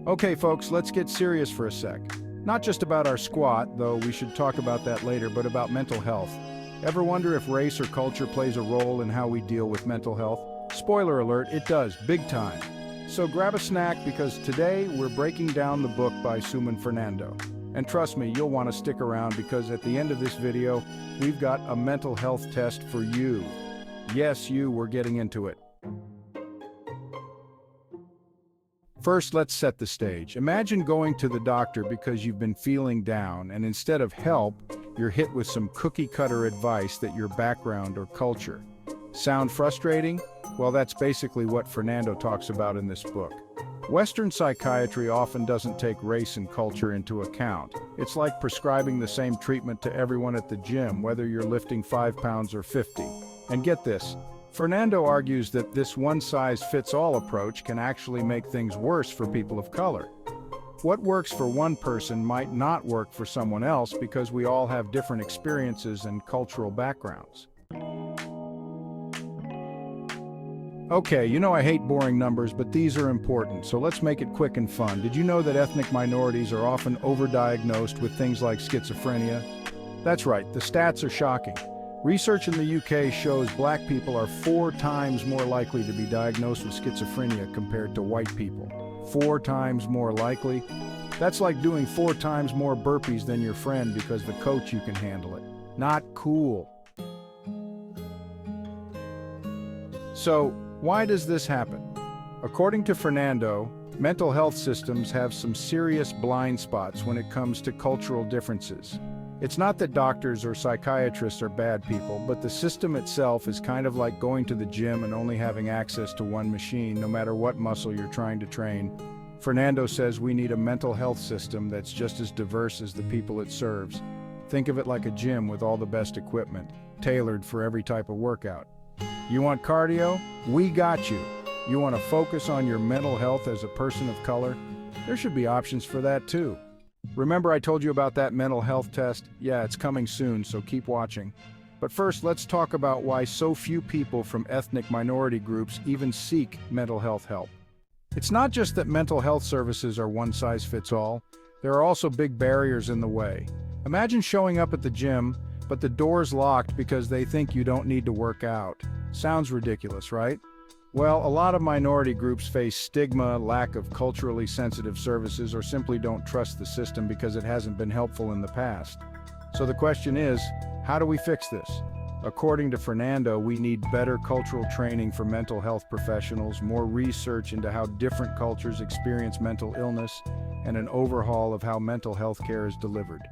Okay, folks, let's get serious for a sec. Not just about our squat, though we should talk about that later, but about mental health. Ever wonder if race or culture plays a role in how we deal with mental health? Spoiler alert, it does, big time. So grab a snack because today we're breaking down the book by Suman Fernando. And trust me, you'll want to stick around because at the end of this video, we've got a mental health test for you. Yes, we're getting into it. First, let's set the stage. Imagine going to the doctor because you've been feeling down, and instead of help, you're hit with some cookie-cutter advice that your background or culture. Sound frustrating? Well, that's basically what Fernando talks about in this book. Western psychiatry often doesn't take race and culture into account. It's like prescribing the same treatment to everyone at the gym, whether you're lifting 5 pounds or 50. And get this, Fernando argues that this one-size-fits-all approach can actually make things worse for people of color. What works for one person might not work for someone else because we all have different experiences and cultural backgrounds. Okay, I hate boring numbers, but these are important, so let's make it quick and fun. Did you know that ethnic minorities are often overdiagnosed with things like schizophrenia? That's right, the stats are shocking. Research in the UK shows black people are 4 times more likely to be diagnosed with schizophrenia compared to white people. 4 times more likely? That's like doing 4 times more burpees than your friend because the coach you can handle it. Not cool. So, why does this happen? According to Fernando, mental health systems have some serious blind spots when it comes to cultural differences. It's not that doctors or psychiatrists are bad people, but the system itself is kind of like going to the gym and only having access to one machine, no matter what muscle you're trying to train. Fernando says we need a mental health system that's just as diverse as the people it serves. Think of it like a gym with all the best equipment, tailored for every type of workout. You want cardio? We got you. You want to focus on your mental health as a person of color? There should be options for that too. Remember I told you about that mental health test? Yeah, it's coming soon, so keep watching. But first, let's talk about why so few people from ethnic minority groups even seek mental health help. It's not just that mental health services are one size fits all. There are also big barriers in the way. Imagine showing up at the gym, but the door's locked because they think you don't need to work out. Sounds ridiculous, right? Well, a lot of minority groups face stigma, lack of culturally sensitive services, or simply don't trust the system because it hasn't been helpful in the past. So the question is, how do we fix this? According to Fernando, we need better cultural training for mental health professionals, more research into how different cultures experience mental illness, and an overhaul of how mental health care is delivered.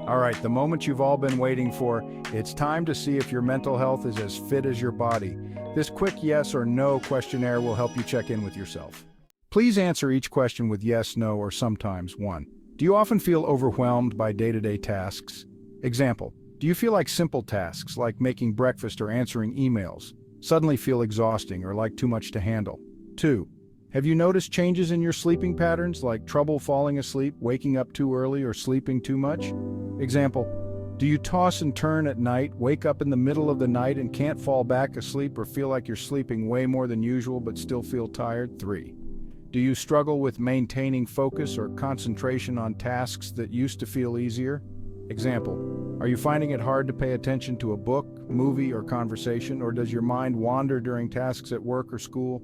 All right, the moment you've all been waiting for, it's time to see if your mental health is as fit as your body. This quick yes or no questionnaire will help you check in with yourself. Please answer each question with yes, no, or sometimes 1. Do you often feel overwhelmed by day-to-day tasks? Example, do you feel like simple tasks like making breakfast or answering emails suddenly feel exhausting or like too much to handle? 2. Have you noticed changes in your sleeping patterns like trouble falling asleep, waking up too early, or sleeping too much? Example, do you toss and turn at night, wake up in the middle of the night and can't fall back asleep or feel like you're sleeping way more than usual but still feel tired? 3. Do you struggle with maintaining focus or concentration on tasks that used to feel easier? Example, are you finding it hard to pay attention to a book, movie, or conversation, or does your mind wander during tasks at work or school?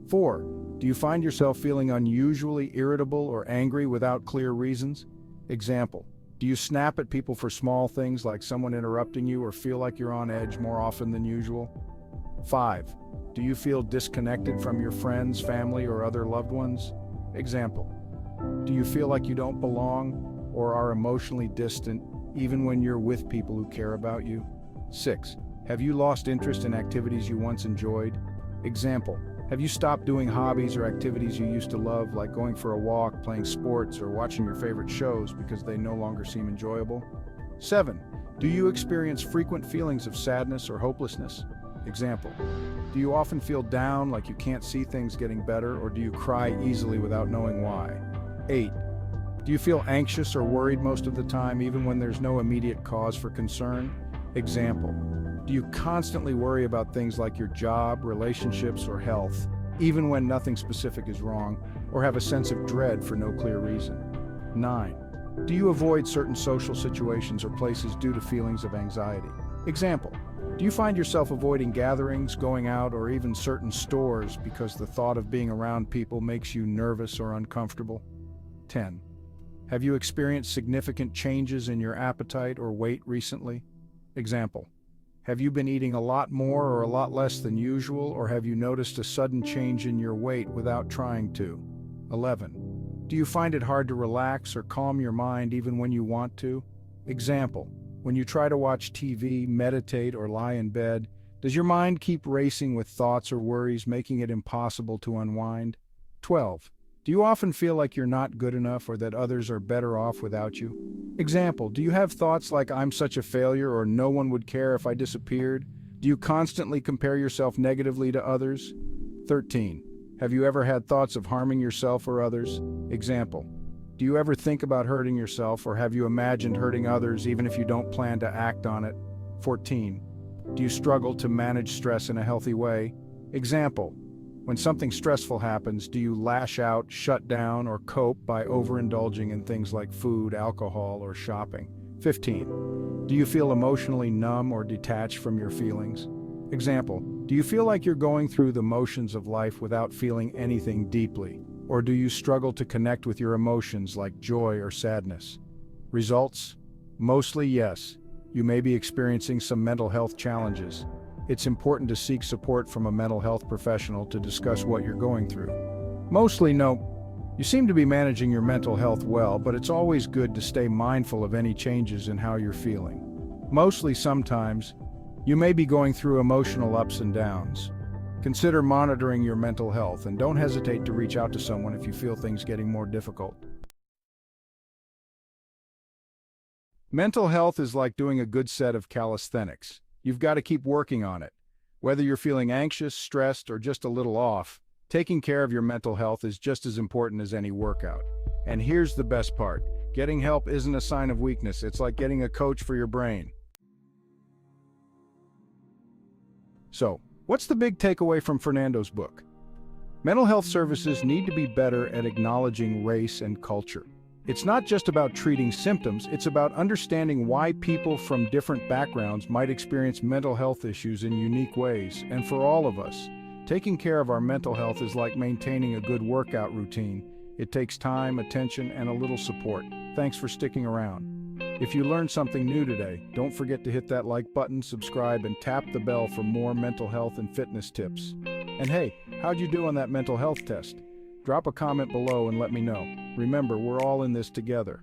4. Do you find yourself feeling unusually irritable or angry without clear reasons? Example, do you snap at people for small things like someone interrupting you or feel like you're on edge more often than usual? 5. Do you feel disconnected from your friends, family, or other loved ones? Example, do you feel like you don't belong or are emotionally distant even when you're with people who care about you? 6. Have you lost interest in activities you once enjoyed? Example, have you stopped doing hobbies or activities you used to love, like going for a walk, playing sports, or watching your favorite shows because they no longer seem enjoyable? 7. Do you experience frequent feelings of sadness or hopelessness? Example, do you often feel down, like you can't see things getting better, or do you cry easily without knowing why? 8. Do you feel anxious or worried most of the time, even when there's no immediate cause for concern? Example, do you constantly worry about things like your job, relationships, or health, even when nothing specific is wrong, or have a sense of dread for no clear reason. 9. Do you avoid certain social situations or places due to feelings of anxiety? Example, do you find yourself avoiding gatherings, going out, or even certain stores because the thought of being around people makes you nervous or uncomfortable? 10. Have you experienced significant changes in your appetite or weight recently? Example, have you been eating a lot more or a lot less than usual, or have you noticed a sudden change in your weight without trying to? 11. Do you find it hard to relax or calm your mind even when you want to? Example, when you try to watch TV, meditate, or lie in bed, does your mind keep racing with thoughts or worries, making it impossible to unwind? 12. Do you often feel like you're not good enough or that others are better off without you? Example, do you have thoughts like I'm such a failure or no one would care if I disappeared? Do you constantly compare yourself negatively to others? 13. Have you ever had thoughts of harming yourself or others? Example, do you ever think about hurting yourself, or have you imagined hurting others even if you don't plan to act on it? 14. Do you struggle to manage stress in a healthy way? Example, when something stressful happens, do you lash out, shut down, or cope by overindulging in things like food, alcohol, or shopping? 15. Do you feel emotionally numb or detached from your feelings? Example, do you feel like you're going through the motions of life without feeling anything deeply? Or do you struggle to connect with your emotions like joy or sadness? Results? Mostly yes. You may be experiencing some mental health challenges. It's important to seek support from a mental health professional to discuss what you're going through. Mostly no. You seem to be managing your mental health well, but it's always good to stay mindful of any changes in how you're feeling. Mostly sometimes, you may be going through emotional ups and downs. Consider monitoring your mental health and don't hesitate to reach out to someone if you feel things getting more difficult. Mental health is like doing a good set of calisthenics. You've got to keep working on it. Whether you're feeling anxious, stressed, or just a little off, taking care of your mental health is just as important as any workout. And here's the best part. Getting help isn't a sign of weakness. It's like getting a coach for your brain. So, what's the big takeaway from Fernando's book? Mental health services need to be better at acknowledging race and culture. It's not just about treating symptoms, it's about understanding why people from different backgrounds might experience mental health issues in unique ways. And for all of us, taking care of our mental health is like maintaining a good workout routine. It takes time, attention, and a little support. Thanks for sticking around. If you learned something new today, don't forget to hit that like button, subscribe, and tap the bell for more mental health and fitness tips. And hey, how'd you do on that mental health test? Drop a comment below and let me know. Remember, we're all in this together.